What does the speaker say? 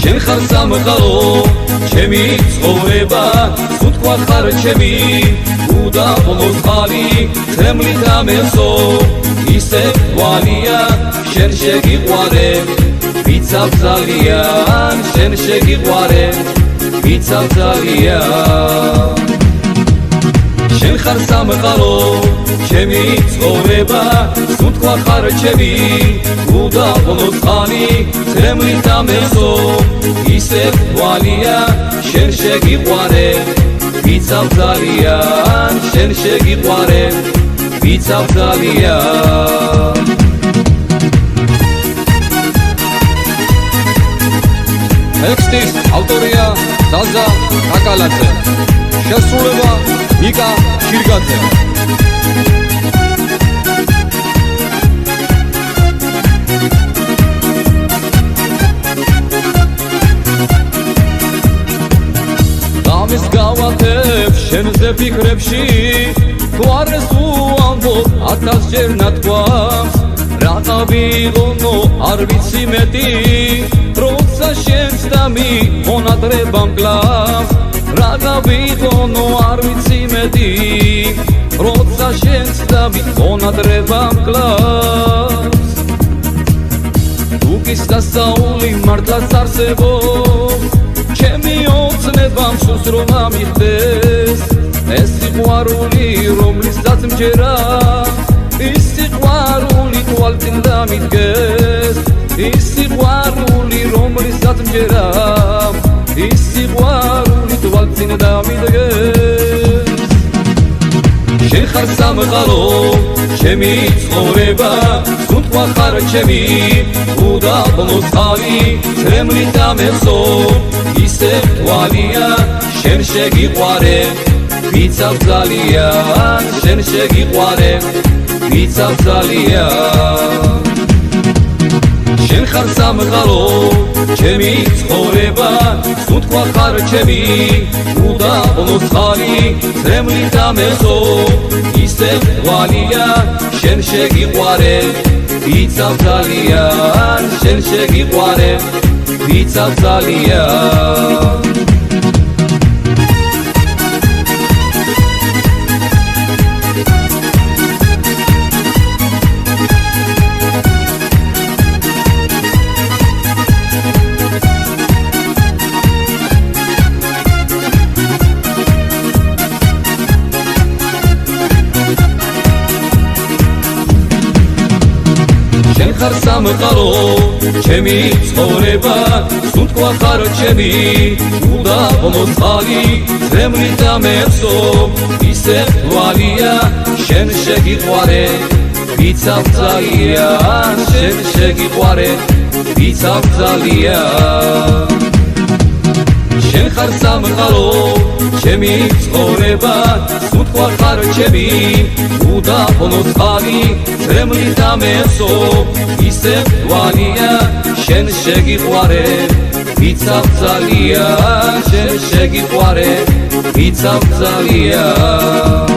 შენ ხარ სამყარო ჩემი ცხოვრება სუთქვა ხარ ჩემი უდაბნოს ხალი თემლით ამესო ისე ვალია შენ შეგიყვარე ვიცავ ძალიან შენ შეგიყვარე ვიცავ ძალიან შენ ხარ სამყარო ჩემი ცხოვრება სუთქვა ხარ ჩემი უდაბნოს ხალი თემლით ამესო ისე ვალია შენ შეგიყვარე ვიცავ ძალიან შენ შეგიყვარე ვიცავ ძალიან ტექსტის ავტორია ზაზა კაკალაძე შესრულება ნიკა შირგაძე ამის გავათებ შენზე ფიქრებში თუ არ ვამბობ 1000-ჯერ ნათქვამს რა ვიღონო არ ვიცი მეტი როცა შენს დამი მონადრება მკლავს რა ვიღონო არ ვიცი მეტი როცა შენს დამი მონადრება მკლავს თუ კი სასაული მართლაც არსებობს ჩემი ოცნებამ სულს რომ ამიხდეს ეს სიყვარული რომლისაც მჯერა ის სიყვარული თვალწინ დამიდგეს ის სიყვარული რომლისაც მჯერა ის სიყვარული თვალწინ დამიდგეს შენ ხარ სამყარო ჩემი ცხოვრება სუთქვა ხარ ჩემი უდაბნოს ხალი თემლით ამესო ისე ვალია შენ შეგიყვარე ვიცავ ძალიან შენ შეგიყვარე ვიცავ ძალიან შენ ხარ სამყარო ჩემი ცხოვრება სუთქვა ხარ ჩემი უდაბნოს ხალი თემლით ამესო ისე ვალია შენ შეგიყვარე ვიცავ ძალიან შენ შეგიყვარე ვიცავ ძალიან ხარ სამყარო ჩემი ცხოვრება სუთქვა ხარ ჩემი უდაბნოს ხალი თემლით ამესო ისე ვალია შენ შეგიყვარე ვიცავ ძალიან შენ შეგიყვარე ვიცავ ძალიან შენ ხარ სამყარო ჩემი ცხოვრება სუთქვა ხარ ჩემი უდაბნოს ხალი თემლით ამესო ისე ვალია შენ შეგიყვარე ვიცავ ძალიან შენ შეგიყვარე ვიცავ ძალიან